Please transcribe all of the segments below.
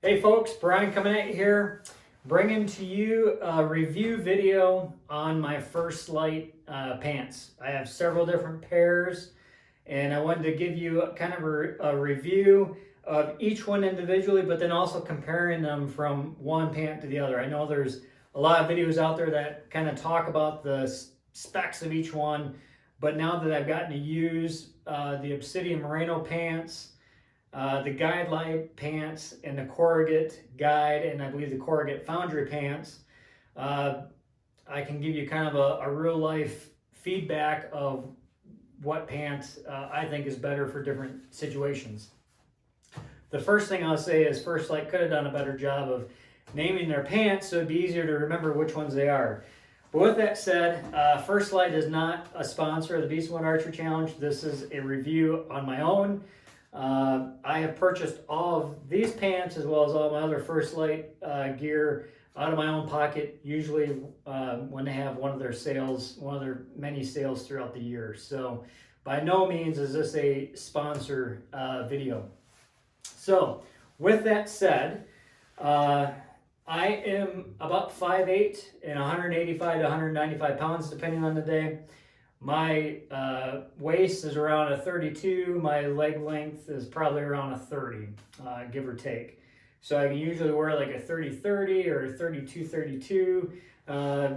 Hey folks, Brian coming at you here, bringing to you a review video on my First Lite pants. I have several different pairs, and I wanted to give you kind of a review of each one individually, but then also comparing them from one pant to the other. I know there's a lot of videos out there that kind of talk about the specs of each one, but now that I've gotten to use the Obsidian Merino pants, the Guide Lite pants, and the Corrugate Guide, and I believe the Corrugate Foundry pants, I can give you kind of a real life feedback of what pants I think is better for different situations. The first thing I'll say is First Lite could have done a better job of naming their pants so it'd be easier to remember which ones they are. But with that said, First Lite is not a sponsor of the Beast Mode Archery Challenge. This is a review on my own. I have purchased all of these pants as well as all my other First Lite gear out of my own pocket, usually when they have one of their sales, one of their many sales throughout the year. So by no means is this a sponsor video. So with that said, I am about 5'8" and 185 to 195 pounds depending on the day. My waist is around a 32, my leg length is probably around a 30, give or take. So I can usually wear like a 30-30 or a 32-32.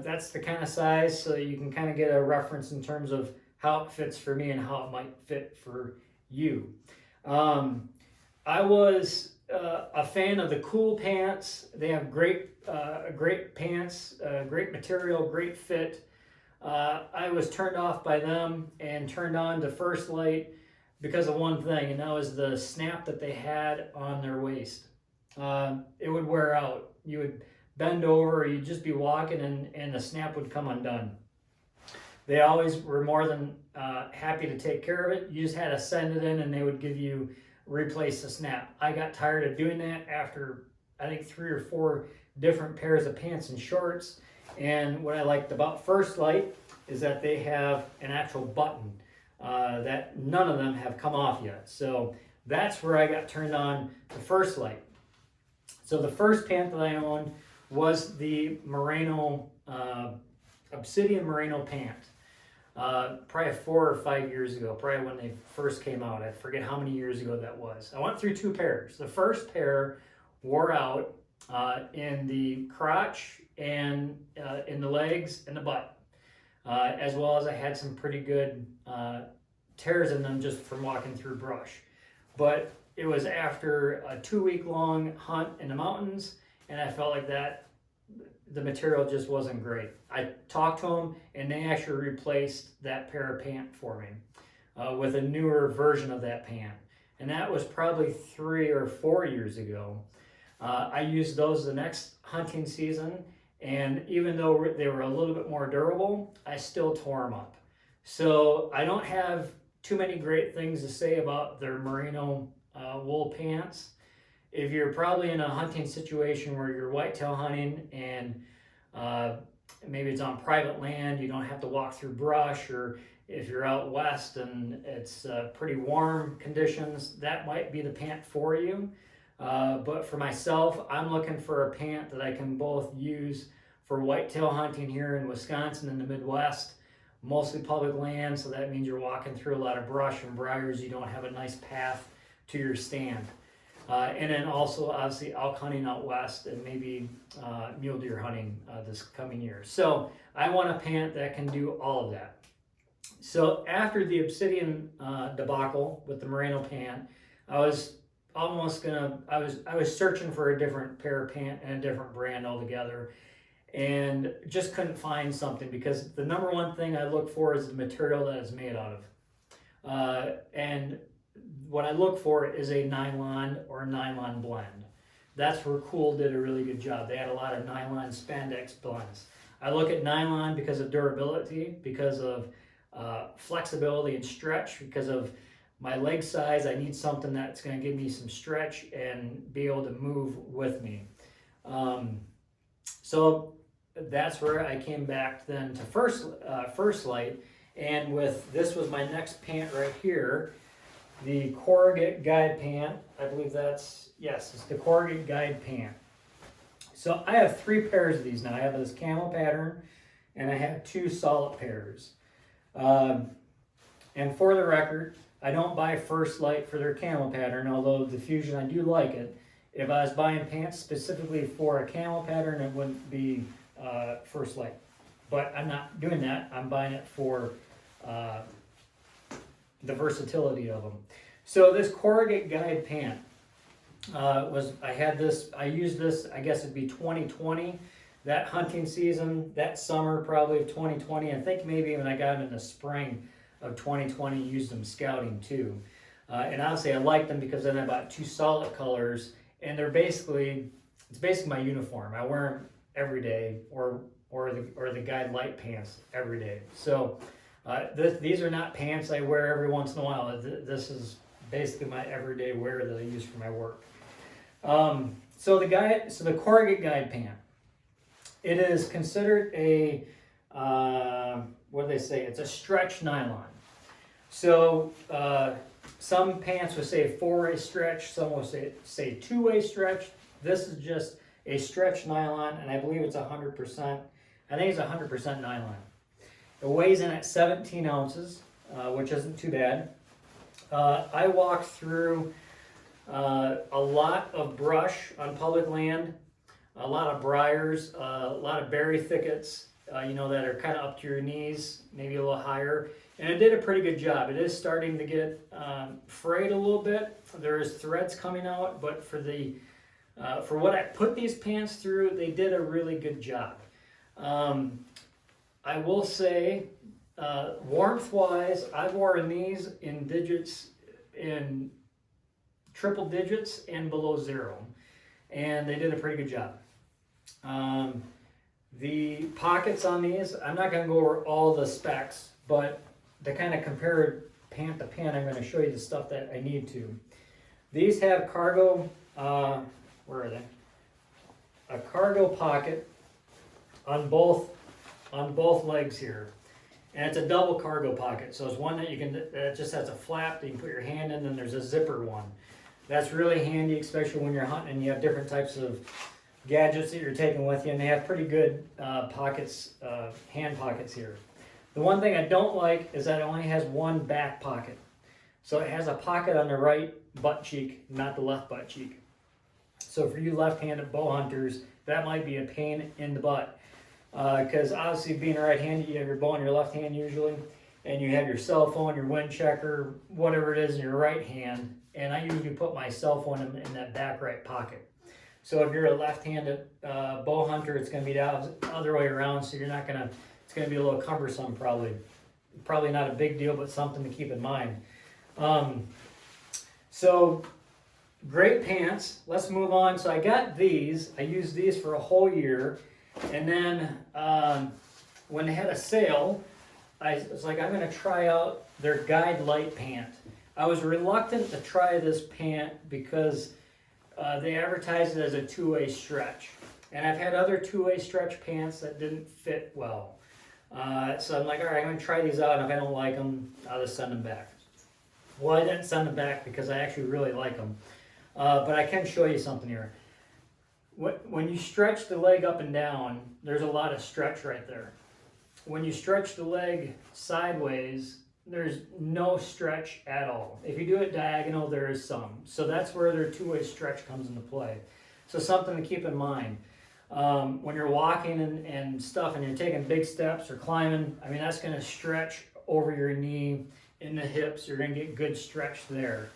That's the kind of size, so you can kind of get a reference in terms of how it fits for me and how it might fit for you. I was a fan of the Cool pants. They have great pants, great material, great fit. I was turned off by them and turned on to First Lite because of one thing, and that was the snap that they had on their waist. It would wear out. You would bend over, you'd just be walking, and the snap would come undone. They always were more than happy to take care of it. You just had to send it in, and they would replace the snap. I got tired of doing that after, I think, 3 or 4 different pairs of pants and shorts. And what I liked about First Lite is that they have an actual button that none of them have come off yet. So that's where I got turned on to First Lite. So the first pant that I owned was the Merino, Obsidian Merino pant. Probably 4 or 5 years ago, probably when they first came out. I forget how many years ago that was. I went through 2 pairs. The first pair wore out in the crotch and in the legs and the butt, as well as I had some pretty good tears in them just from walking through brush. But it was after a 2-week-long hunt in the mountains, and I felt like the material just wasn't great. I talked to them, and they actually replaced that pair of pant for me with a newer version of that pant. And that was probably 3 or 4 years ago. I used those the next hunting season, and even though they were a little bit more durable, I still tore them up. So I don't have too many great things to say about their merino wool pants. If you're probably in a hunting situation where you're whitetail hunting and maybe it's on private land, you don't have to walk through brush, or if you're out west and it's pretty warm conditions, that might be the pant for you. But for myself, I'm looking for a pant that I can both use for whitetail hunting here in Wisconsin in the Midwest, mostly public land, so that means you're walking through a lot of brush and briars, you don't have a nice path to your stand. And then also obviously elk hunting out west and maybe mule deer hunting this coming year. So I want a pant that can do all of that. So after the Obsidian debacle with the Merino pant, I was searching for a different pair of pant and a different brand altogether, and just couldn't find something, because the number one thing I look for is the material that it's made out of. And what I look for is a nylon or nylon blend. That's where Cool did a really good job. They had a lot of nylon spandex blends. I look at nylon because of durability, because of flexibility and stretch, because of my leg size. I need something that's going to give me some stretch and be able to move with me. So that's where I came back then to First Lite, and this was my next pant right here. the Corrugate Guide Pant. I believe that's, yes, it's the Corrugate Guide Pant. So I have 3 pairs of these now. I have this camel pattern, and I have 2 solid pairs. And for the record, I don't buy First Lite for their camel pattern, although the Fusion, I do like it. If I was buying pants specifically for a camel pattern, it wouldn't be First Lite. But I'm not doing that. I'm buying it for the versatility of them. So this Corrugate Guide Pant I used this, I guess it'd be 2020, that hunting season, that summer probably of 2020. I think maybe even I got them in the spring of 2020, used them scouting too. And honestly, I like them because then I bought 2 solid colors, and it's basically my uniform. I wear them every day, or the Guide Lite pants every day. So these are not pants I wear every once in a while. This is basically my everyday wear that I use for my work. So the Corrugate Guide Pant, it is considered a what do they say? It's a stretch nylon. So some pants would say 4-way stretch, some will say 2-way stretch. This is just a stretch nylon, and I believe it's 100%. I think it's 100% nylon. It weighs in at 17 ounces, which isn't too bad. I walked through a lot of brush on public land, a lot of briars, a lot of berry thickets, that are kind of up to your knees, maybe a little higher. And it did a pretty good job. It is starting to get frayed a little bit. There is threads coming out, but for what I put these pants through, they did a really good job. I will say, warmth-wise, I've worn these in triple digits and below 0, and they did a pretty good job. The pockets on these, I'm not going to go over all the specs, but to kind of compare pant to pant, I'm going to show you the stuff that I need to. These have cargo, where are they? A cargo pocket on both legs here. And it's a double cargo pocket. So it's one that just has a flap that you can put your hand in, and there's a zipper one. That's really handy, especially when you're hunting and you have different types of gadgets that you're taking with you, and they have pretty good pockets, hand pockets here. The one thing I don't like is that it only has one back pocket. So it has a pocket on the right butt cheek, not the left butt cheek. So for you left-handed bow hunters, that might be a pain in the butt. Because obviously being right-handed, you have your bow in your left hand usually, and you have your cell phone, your wind checker, whatever it is in your right hand, and I usually put my cell phone in that back right pocket. So if you're a left-handed bow hunter, it's going to be the other way around, so it's going to be a little cumbersome probably. Probably not a big deal, but something to keep in mind. So great pants. Let's move on. So I got these. I used these for a whole year. And then when they had a sale, I was like, I'm going to try out their Guide Lite Pant. I was reluctant to try this pant because they advertised it as a 2-way stretch. And I've had other 2-way stretch pants that didn't fit well. So I'm like, all right, I'm going to try these out, and if I don't like them, I'll just send them back. Well, I didn't send them back because I actually really like them. But I can show you something here. When you stretch the leg up and down, there's a lot of stretch right there. When you stretch the leg sideways, there's no stretch at all. If you do it diagonal, there is some. So that's where their 2-way stretch comes into play. So something to keep in mind. When you're walking and stuff and you're taking big steps or climbing, I mean, that's going to stretch over your knee, in the hips. You're going to get good stretch there.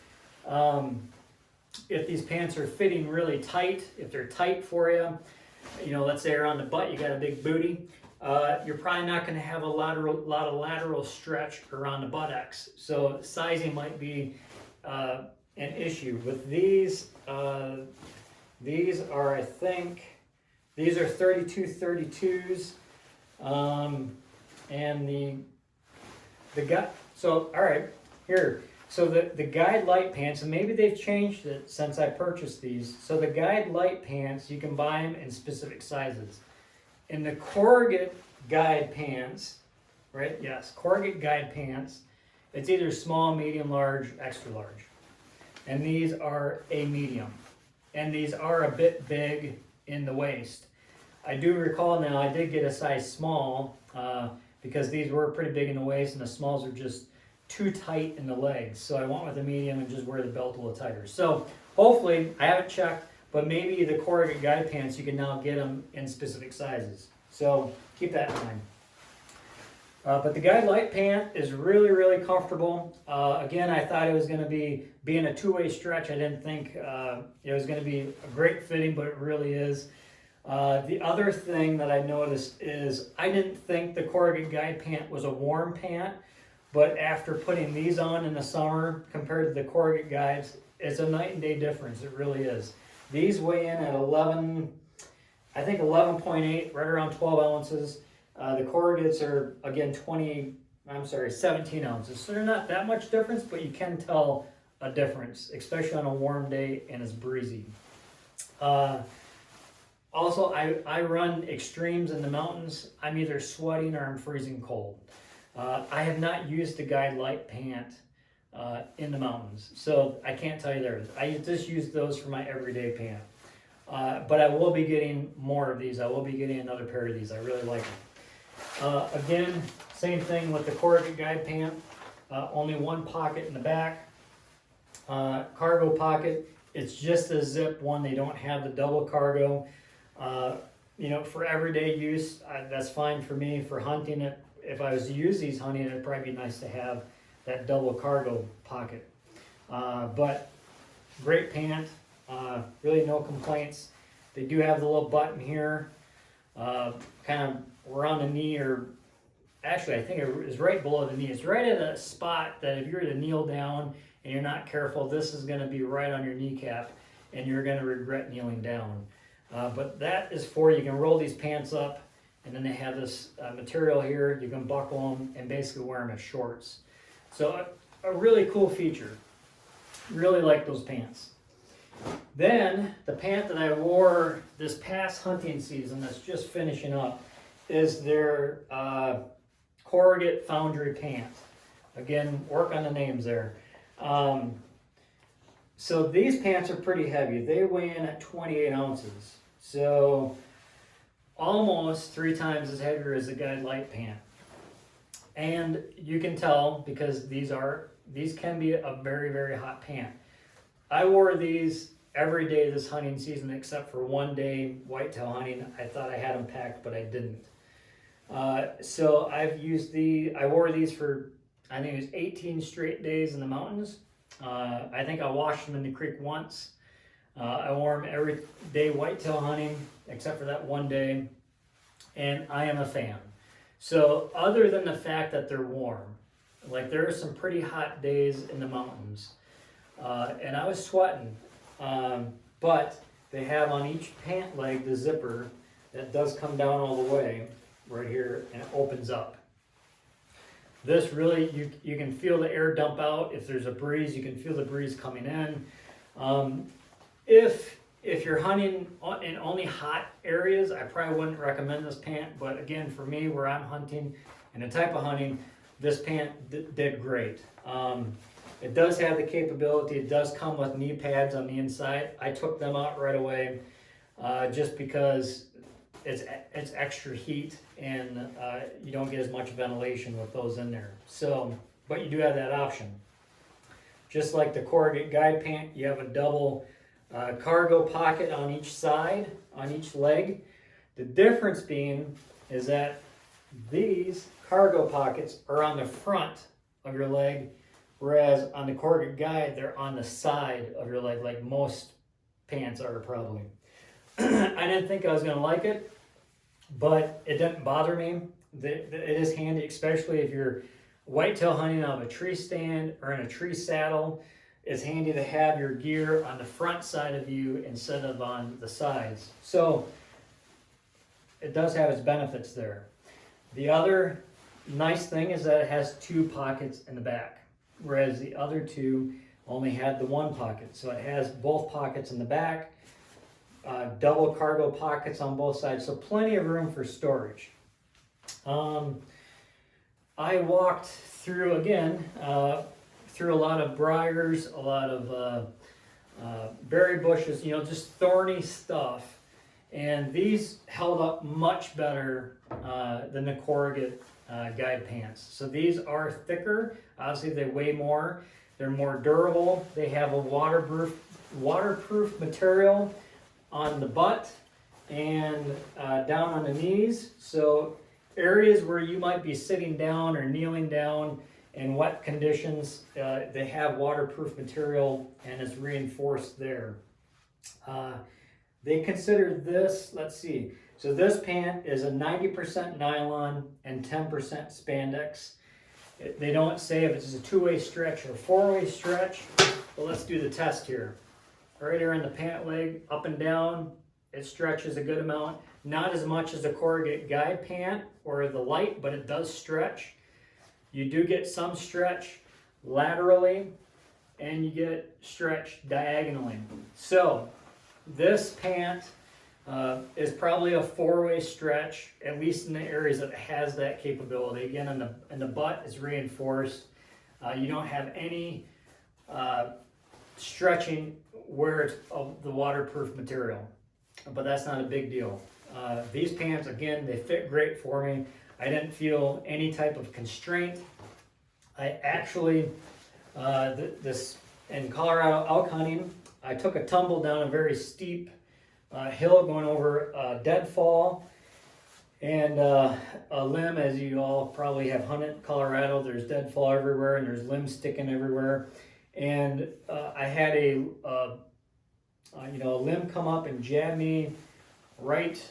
If these pants are fitting really tight, if they're tight for you, let's say around the butt, you got a big booty, you're probably not going to have a lot of lateral stretch around the buttocks. So sizing might be an issue. With these are, I think, these are 32-32s, and the guy. So all right, here. So the Guide Lite Pants, and maybe they've changed it since I purchased these. So the Guide Lite Pants, you can buy them in specific sizes. In the Corrugate Guide Pants, right? Yes, Corrugate Guide Pants, It's either small, medium, large, extra large. And these are a medium. And these are a bit big in the waist. I do recall now I did get a size small because these were pretty big in the waist and the smalls are just too tight in the legs. So I went with a medium and just wear the belt a little tighter. So hopefully, I haven't checked, but maybe the Corrugate guide pants, you can now get them in specific sizes. So keep that in mind. But the guide Lite pant is really, really comfortable. Again, I thought it was going to being a two-way stretch. I didn't think it was going to be a great fitting, but it really is. The other thing that I noticed is I didn't think the Corrugate guide pant was a warm pant, but after putting these on in the summer compared to the Corrugate guides, it's a night and day difference. It really is. These weigh in at 11.8, right around 12 ounces. The Corrugates are, again, 17 ounces. So they're not that much difference, but you can tell a difference, especially on a warm day and it's breezy. Also, I run extremes in the mountains. I'm either sweating or I'm freezing cold. I have not used the guide Lite pant in the mountains, so I can't tell you there. I just use those for my everyday pant. But I will be getting more of these. I will be getting another pair of these. I really like them. Again, same thing with the Corrugate guide pant. Only one pocket in the back. Cargo pocket. It's just a zip one. They don't have the double cargo. For everyday use, that's fine for me. For hunting, if I was to use these hunting, it'd probably be nice to have that double cargo pocket. But great pant. Really no complaints. They do have the little button here, kind of around the knee, or actually I think it is right below the knee. It's right at a spot that if you were to kneel down and you're not careful, this is going to be right on your kneecap and you're going to regret kneeling down. But that is for, you can roll these pants up and then they have this material here. You can buckle them and basically wear them as shorts. So a really cool feature. Really like those pants. Then the pant that I wore this past hunting season that's just finishing up is their Corrugate Foundry pant. Again, work on the names there. So these pants are pretty heavy. They weigh in at 28 ounces. So almost 3 times as heavier as the guide Lite pant. And you can tell because these can be a very, very hot pant. I wore these every day this hunting season except for one day whitetail hunting. I thought I had them packed, but I didn't. So I wore these for, I think it was 18 straight days in the mountains. I think I washed them in the creek once. I wore them every day whitetail hunting except for that one day, and I am a fan. So other than the fact that they're warm, like there are some pretty hot days in the mountains, and I was sweating, but they have on each pant leg the zipper that does come down all the way right here and it opens up. This really, you can feel the air dump out. If there's a breeze, you can feel the breeze coming in. If you're hunting in only hot areas, I probably wouldn't recommend this pant. But again, for me, where I'm hunting and the type of hunting, this pant did great. It does have the capability. It does come with knee pads on the inside. I took them out right away just because it's extra heat and you don't get as much ventilation with those in there. So, but you do have that option. Just like the Corrugate guide pant, you have a double cargo pocket on each side, on each leg. The difference being is that these cargo pockets are on the front of your leg, whereas on the Corrugate guide, they're on the side of your leg, like most pants are probably. I didn't think I was going to like it, but it didn't bother me. It is handy, especially if you're whitetail hunting on a tree stand or in a tree saddle. It's handy to have your gear on the front side of you instead of on the sides. So it does have its benefits there. The other nice thing is that it has 2 pockets in the back, whereas the other 2 only had the 1 pocket. So it has both pockets in the back, double cargo pockets on both sides, so plenty of room for storage. I walked through, again, through a lot of briars, a lot of berry bushes, you know, just thorny stuff. And these held up much better than the Corrugate guide pants. So these are thicker. Obviously, they weigh more. They're more durable. They have a waterproof material on the butt and down on the knees. So areas where you might be sitting down or kneeling down in wet conditions, they have waterproof material and it's reinforced there. They consider this, let's see, so this pant is a 90% nylon and 10% spandex. They don't say if it's a two-way stretch or four-way stretch, but let's do the test here. Right here on the pant leg, up and down, it stretches a good amount. Not as much as the Corrugate guide pant or the Lite, but it does stretch. You do get some stretch laterally, and you get stretch diagonally. So this pant is probably a four-way stretch, at least in the areas that it has that capability. Again, in the butt is reinforced. You don't have any stretching where it's the waterproof material, but that's not a big deal. These pants, again, they fit great for me. I didn't feel any type of constraint. I actually, this in Colorado elk hunting, I took a tumble down a very steep hill going over a deadfall and a limb. As you all probably have hunted Colorado, there's deadfall everywhere and there's limbs sticking everywhere. And I had a limb come up and jab me right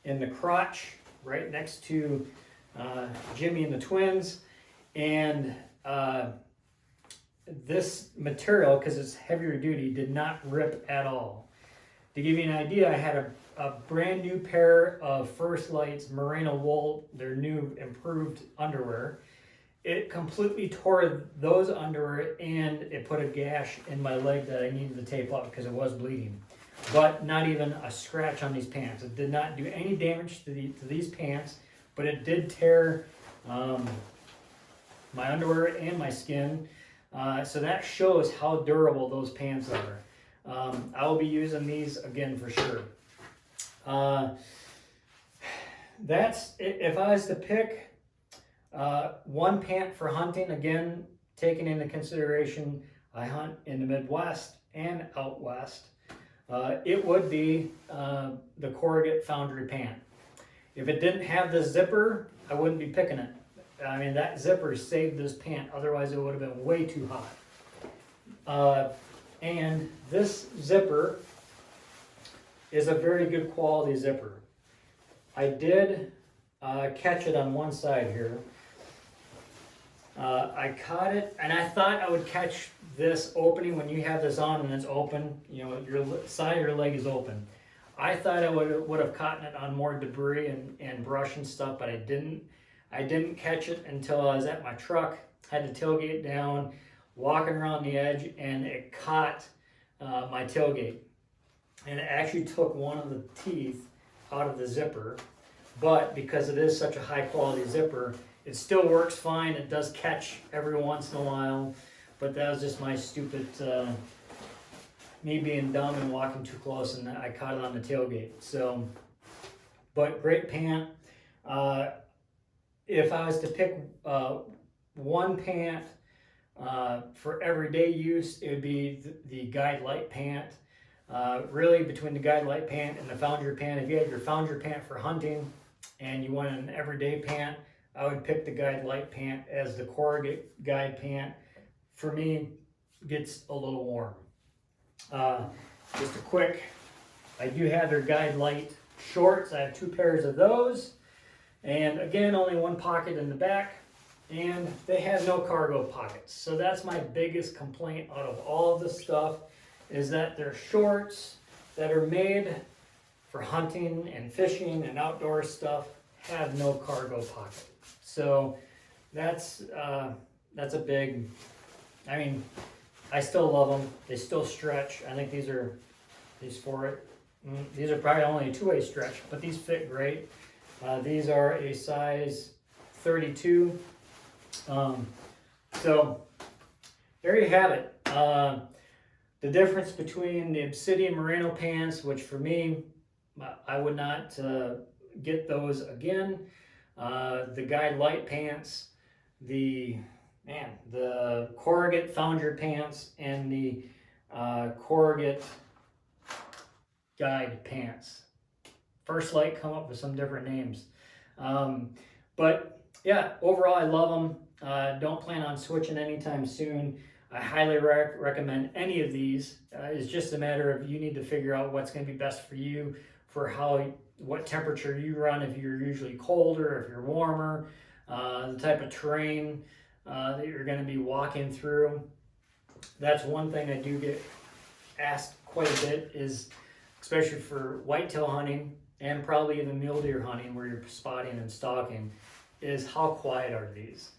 in the crotch, right next to Jimmy and the twins. And this material, because it's heavier duty, did not rip at all. To give you an idea, I had a brand new pair of First Lite's Merino wool, their new improved underwear. It completely tore those underwear and it put a gash in my leg that I needed to tape up because it was bleeding. But not even a scratch on these pants. It did not do any damage to these pants, but it did tear my underwear and my skin. So that shows how durable those pants are. I will be using these again for sure. That's if I was to pick one pant for hunting, again, taking into consideration I hunt in the Midwest and out west, it would be the Corrugate Foundry pant. If it didn't have the zipper, I wouldn't be picking it. I mean, that zipper saved this pant, otherwise it would have been way too hot. And this zipper is a very good quality zipper. I did catch it on one side here. I caught it, and I thought I would catch this opening when you have this on and it's open, you know, your side of your leg is open. I thought I would have caught it on more debris and brush and stuff, but I didn't. I didn't catch it until I was at my truck, had the tailgate down, walking around the edge, and it caught my tailgate. And it actually took one of the teeth out of the zipper, but because it is such a high quality zipper, it still works fine. It does catch every once in a while, but that was just my stupid, me being dumb and walking too close, and I caught it on the tailgate. So, but great pant. If I was to pick one pant for everyday use, it would be the Guide Lite Pant. Really, between the Guide Lite Pant and the Foundry Pant, if you had your Foundry Pant for hunting and you want an everyday pant, I would pick the Guide Lite Pant as the Corrugate Guide Pant. For me, gets a little warm. Just a quick, I do have their Guide Lite shorts. I have 2 pairs of those. And again, only one pocket in the back, and they have no cargo pockets. So that's my biggest complaint out of all of this stuff, is that their shorts that are made for hunting and fishing and outdoor stuff have no cargo pocket. So that's a big, I mean, I still love them. They still stretch. I think these are probably only a 2-way stretch, but these fit great. These are a size 32. So there you have it. The difference between the Obsidian Merino pants, which for me, I would not get those again. The Guide Lite pants, the Corrugate Foundry pants, and the Corrugate Guide pants. First Lite come up with some different names. But yeah, overall I love them. Don't plan on switching anytime soon. I highly recommend any of these. It's just a matter of you need to figure out what's going to be best for you, for what temperature you run, if you're usually colder, if you're warmer, the type of terrain that you're going to be walking through. That's one thing I do get asked quite a bit, is especially for whitetail hunting and probably even mule deer hunting where you're spotting and stalking, is how quiet are these?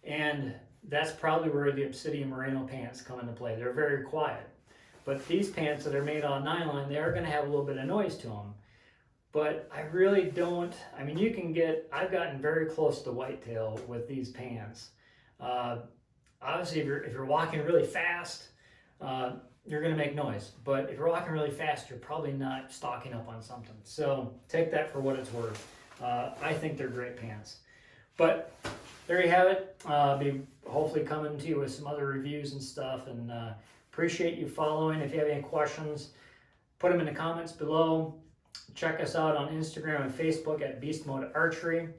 And that's probably where the Obsidian Merino pants come into play. They're very quiet. But these pants that are made on nylon, they are going to have a little bit of noise to them. But I really don't, I mean, I've gotten very close to whitetail with these pants. Obviously, if you're walking really fast, you're going to make noise. But if you're walking really fast, you're probably not stocking up on something. So take that for what it's worth. I think they're great pants. But there you have it. I'll be hopefully coming to you with some other reviews and stuff. And appreciate you following. If you have any questions, put them in the comments below. Check us out on Instagram and Facebook at Beast Mode Archery.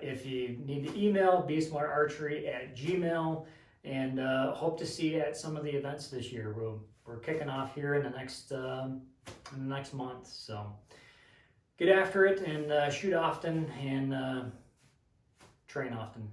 If you need to email, beastmodearchery@gmail.com. And hope to see you at some of the events this year. We're kicking off here in the next month. So get after it and shoot often and train often.